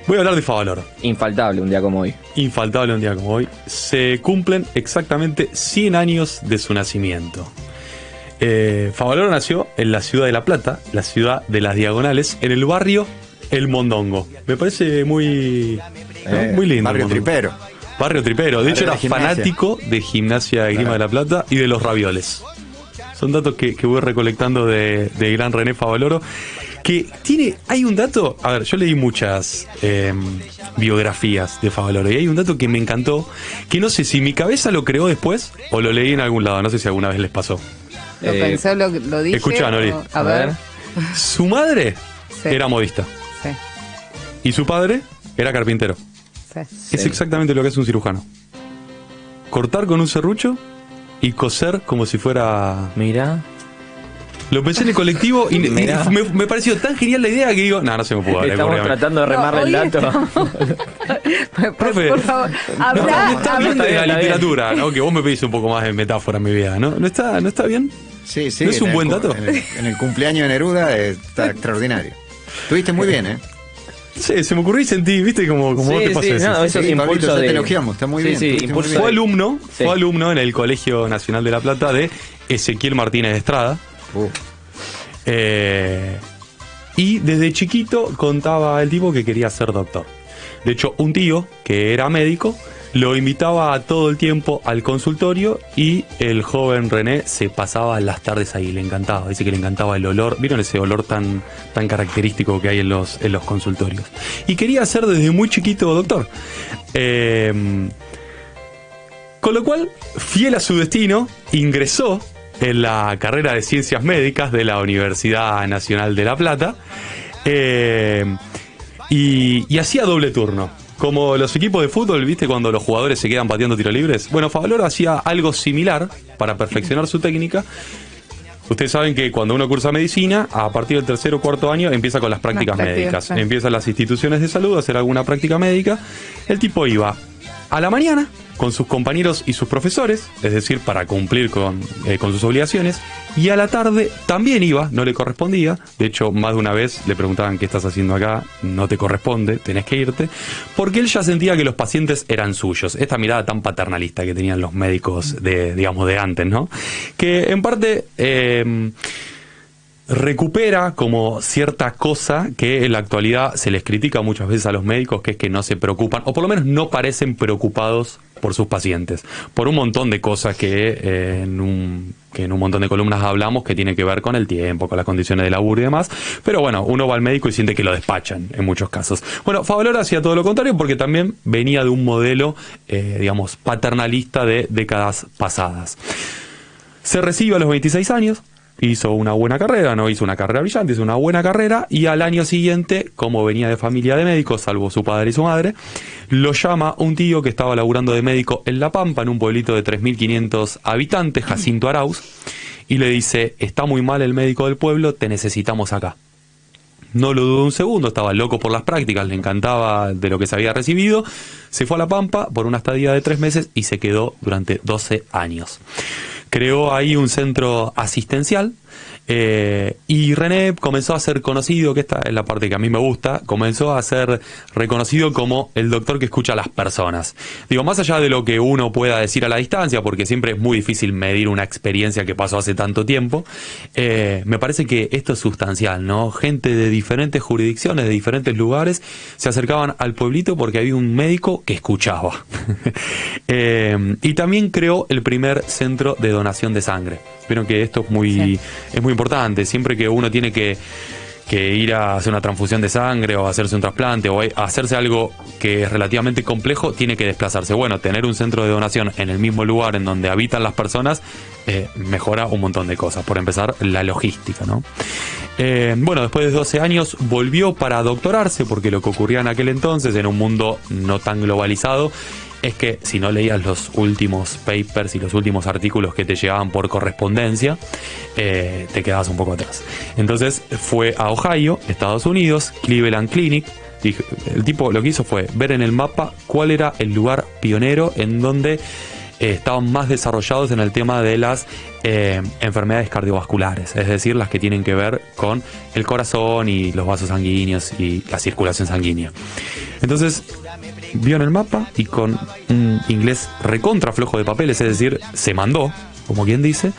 Voy a hablar de Favaloro. Infaltable un día como hoy. Infaltable un día como hoy. Se cumplen exactamente 100 años de su nacimiento. Favaloro nació en la ciudad de La Plata, la ciudad de las Diagonales, en el barrio El Mondongo. Me parece muy lindo. Barrio tripero. Barrio tripero. De hecho, era de Gimnasia. fanático de Gimnasia de Grima de La Plata y de los ravioles. Son datos que voy recolectando de gran René Favaloro. Hay un dato, a ver, yo leí muchas biografías de Favaloro y hay un dato que me encantó, que no sé si mi cabeza lo creó después o lo leí en algún lado, no sé si alguna vez les pasó. Lo pensé, lo dije. Escuchá, Nori. A ver. Su madre Sí. era modista Sí, y su padre era carpintero. sí. Es exactamente lo que hace un cirujano. Cortar con un serrucho y coser como si fuera... Mira. Lo pensé en el colectivo y Mirá. me pareció tan genial la idea que digo, no se me pudo dar. Estamos tratando de remarle el hoy dato. Profe, Por favor, No habla. está bien Está de bien, la está bien. literatura, ¿no? Que vos me pedís un poco más de metáfora en mi vida, ¿no? ¿No está bien? Sí, sí. ¿No es un en el buen dato? En el cumpleaños de Neruda está extraordinario. Estuviste muy bien, ¿eh? Sí, se me ocurrió y sentí, ¿viste? Como vos te pasó eso. no, esos Sí, Pablito, impulsos ya de... te elogiamos, está muy bien, estuviste muy impulso bien. Fue de- alumno, Sí. fue alumno en el Colegio Nacional de La Plata de Ezequiel Martínez de Estrada. Y desde chiquito contaba el tipo que quería ser doctor. De hecho, un tío que era médico lo invitaba todo el tiempo al consultorio y el joven René se pasaba las tardes ahí, le encantaba. Dice que le encantaba el olor. ¿Vieron ese olor tan característico que hay en los consultorios? Y quería ser desde muy chiquito doctor. Con lo cual, fiel a su destino, ingresó en la carrera de Ciencias Médicas de la Universidad Nacional de La Plata y hacía doble turno. Como los equipos de fútbol, ¿viste? Cuando los jugadores se quedan pateando tiros libres. Bueno, Favaloro hacía algo similar para perfeccionar su técnica. Ustedes saben que cuando uno cursa medicina, a partir del tercer o cuarto año empieza con las prácticas Las prácticas, médicas. claro. Empiezan las instituciones de salud a hacer alguna práctica médica. El tipo iba a la mañana con sus compañeros y sus profesores, es decir, para cumplir con sus obligaciones, y a la tarde también iba, no le correspondía. De hecho, más de una vez le preguntaban: ¿qué estás haciendo acá? No te corresponde, tenés que irte, porque él ya sentía que los pacientes eran suyos. Esta mirada tan paternalista que tenían los médicos de antes, ¿no? Que en parte recupera como cierta cosa que en la actualidad se les critica muchas veces a los médicos, que es que no se preocupan, o por lo menos no parecen preocupados por sus pacientes, por un montón de cosas que en un montón de columnas hablamos, que tiene que ver con el tiempo, con las condiciones de laburo y demás. Pero bueno, uno va al médico y siente que lo despachan en muchos casos. Bueno, Favaloro hacía todo lo contrario, porque también venía de un modelo, digamos, paternalista de décadas pasadas. Se recibe a los 26 años. Hizo una buena carrera, no hizo una carrera brillante, hizo una buena carrera, y al año siguiente, como venía de familia de médicos, salvo su padre y su madre, lo llama un tío que estaba laburando de médico en La Pampa, en un pueblito de 3.500 habitantes, Jacinto Arauz, y le dice: está muy mal el médico del pueblo, te necesitamos acá. No lo dudó un segundo, estaba loco por las prácticas, le encantaba de lo que se había recibido, se fue a La Pampa por una estadía de 3 meses y se quedó durante 12 años. Creó ahí un centro asistencial y René comenzó a ser conocido, que esta es la parte que a mí me gusta, comenzó a ser reconocido como el doctor que escucha a las personas. Digo, más allá de lo que uno pueda decir a la distancia, porque siempre es muy difícil medir una experiencia que pasó hace tanto tiempo, me parece que esto es sustancial, ¿no? Gente de diferentes jurisdicciones, de diferentes lugares, se acercaban al pueblito porque había un médico que escuchaba. Y también creó el primer centro de donación de sangre. Vieron que esto es muy importante. Siempre que uno tiene que ir a hacer una transfusión de sangre o hacerse un trasplante o hacerse algo que es relativamente complejo, tiene que desplazarse. Bueno, tener un centro de donación en el mismo lugar en donde habitan las personas mejora un montón de cosas. Por empezar, la logística, ¿no? Bueno, después de 12 años volvió para doctorarse, porque lo que ocurría en aquel entonces, en un mundo no tan globalizado, es que si no leías los últimos papers y los últimos artículos que te llegaban por correspondencia, te quedabas un poco atrás. Entonces fue a Ohio, Estados Unidos, Cleveland Clinic. El tipo lo que hizo fue ver en el mapa cuál era el lugar pionero en donde estaban más desarrollados en el tema de las enfermedades cardiovasculares, es decir, las que tienen que ver con el corazón y los vasos sanguíneos y la circulación sanguínea. Entonces vio en el mapa y con un inglés recontra flojo de papeles, es decir, se mandó, como quien dice,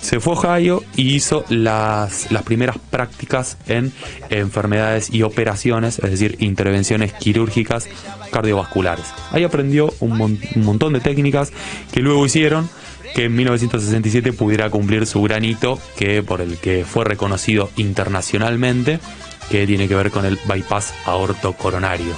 se fue a Ohio y hizo las primeras prácticas en enfermedades y operaciones, es decir, intervenciones quirúrgicas cardiovasculares. Ahí aprendió un montón de técnicas que luego hicieron que en 1967 pudiera cumplir su gran hito, que por el que fue reconocido internacionalmente, que tiene que ver con el bypass aortocoronario.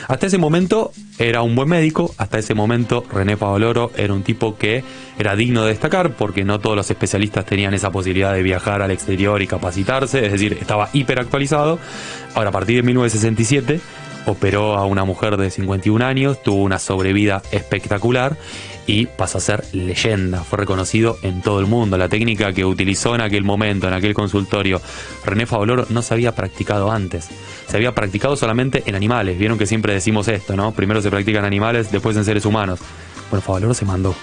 Hasta ese momento era un buen médico, hasta ese momento René Favaloro era un tipo que era digno de destacar porque no todos los especialistas tenían esa posibilidad de viajar al exterior y capacitarse, es decir, estaba hiperactualizado. Ahora, a partir de 1967 operó a una mujer de 51 años, tuvo una sobrevida espectacular y pasó a ser leyenda, fue reconocido en todo el mundo. La técnica que utilizó en aquel momento, en aquel consultorio, René Favaloro no se había practicado antes. Se había practicado solamente en animales. Vieron que siempre decimos esto, ¿no? Primero se practica en animales, después en seres humanos. Bueno, Favaloro se mandó.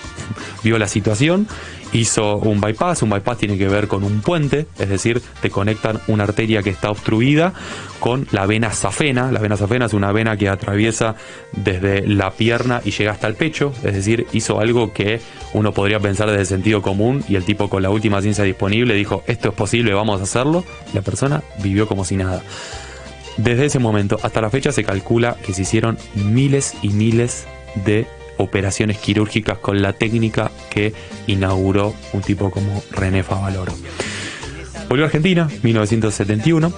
Vio la situación, hizo un bypass. Un bypass tiene que ver con un puente, es decir, te conectan una arteria que está obstruida con la vena safena. La vena safena es una vena que atraviesa desde la pierna y llega hasta el pecho, es decir, hizo algo que uno podría pensar desde el sentido común, y el tipo, con la última ciencia disponible, dijo: esto es posible, vamos a hacerlo. La persona vivió como si nada. Desde ese momento hasta la fecha se calcula que se hicieron miles y miles de operaciones quirúrgicas con la técnica que inauguró un tipo como René Favaloro. Volvió a Argentina en 1971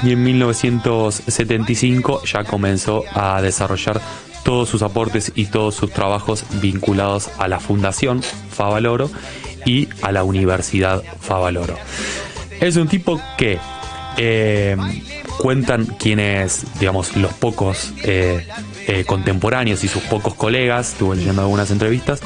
y en 1975 ya comenzó a desarrollar todos sus aportes y todos sus trabajos vinculados a la Fundación Favaloro y a la Universidad Favaloro. Es un tipo que cuentan quienes, digamos, los pocos contemporáneos y sus pocos colegas, estuve leyendo algunas entrevistas,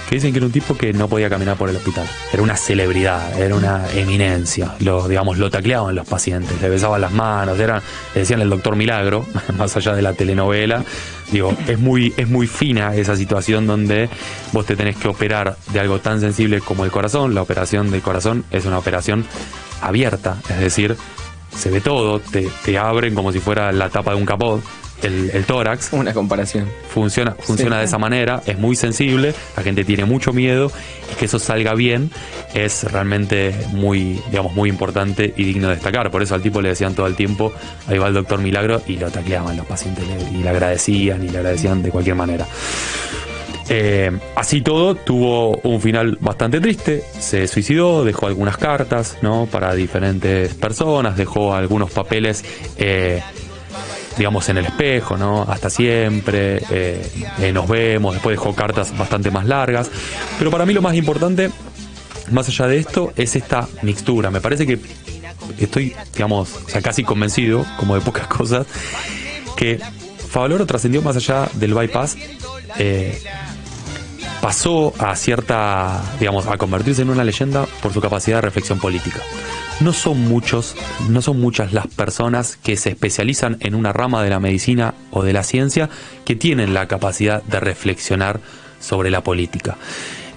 que dicen que era un tipo que no podía caminar por el hospital. Era una celebridad, era una eminencia. Lo tacleaban los pacientes, le besaban las manos, le decían el doctor Milagro, más allá de la telenovela. Digo, es muy fina esa situación donde vos te tenés que operar de algo tan sensible como el corazón. La operación del corazón es una operación abierta, es decir, se ve todo, te abren como si fuera la tapa de un capot, el tórax. Una comparación. Funciona de esa manera, es muy sensible, la gente tiene mucho miedo, y que eso salga bien es realmente muy importante y digno de destacar. Por eso al tipo le decían todo el tiempo: ahí va el doctor Milagro, y lo tacleaban los pacientes y le agradecían de cualquier manera. Así todo, tuvo un final bastante triste. Se suicidó, dejó algunas cartas, ¿no?, para diferentes personas, dejó algunos papeles, digamos, en el espejo, ¿no?, hasta siempre, nos vemos. Después dejó cartas bastante más largas. Pero para mí lo más importante, más allá de esto, es esta mixtura. Me parece que estoy, digamos, casi convencido, como de pocas cosas, que Favaloro trascendió más allá del bypass. Pasó a convertirse en una leyenda por su capacidad de reflexión política. No son muchas las personas que se especializan en una rama de la medicina o de la ciencia que tienen la capacidad de reflexionar sobre la política.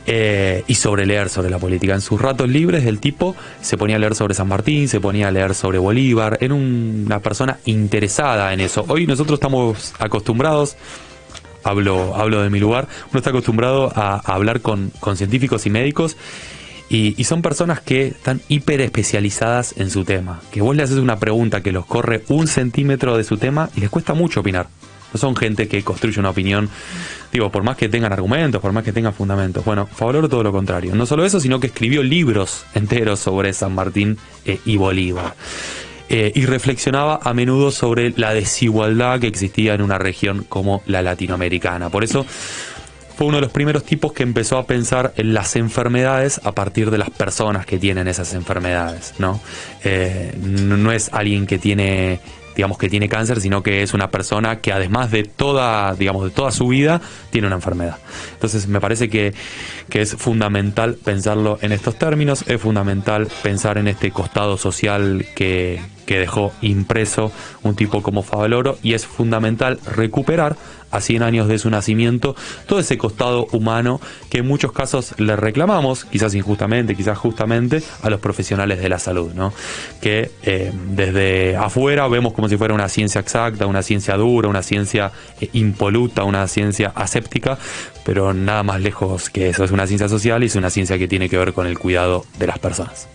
Y sobre leer sobre la política. En sus ratos libres, el tipo se ponía a leer sobre San Martín, se ponía a leer sobre Bolívar. Era una persona interesada en eso. Hoy nosotros estamos acostumbrados, hablo de mi lugar, uno está acostumbrado a hablar con científicos y médicos, y son personas que están hiper especializadas en su tema, que vos le haces una pregunta que los corre 1 centímetro de su tema y les cuesta mucho opinar. No son gente que construye una opinión, por más que tengan argumentos, por más que tengan fundamentos. Bueno, Favaloro todo lo contrario. No solo eso, sino que escribió libros enteros sobre San Martín y Bolívar. Y reflexionaba a menudo sobre la desigualdad que existía en una región como la latinoamericana. Por eso fue uno de los primeros tipos que empezó a pensar en las enfermedades a partir de las personas que tienen esas enfermedades, ¿no? No es alguien que tiene cáncer, sino que es una persona que, además de toda su vida, tiene una enfermedad. Entonces me parece que es fundamental pensarlo en estos términos, es fundamental pensar en este costado social que que dejó impreso un tipo como Favaloro, y es fundamental recuperar a 100 años de su nacimiento todo ese costado humano que en muchos casos le reclamamos, quizás injustamente, quizás justamente, a los profesionales de la salud, ¿no? Que desde afuera vemos como si fuera una ciencia exacta, una ciencia dura, una ciencia impoluta, una ciencia aséptica, pero nada más lejos que eso. Es una ciencia social y es una ciencia que tiene que ver con el cuidado de las personas.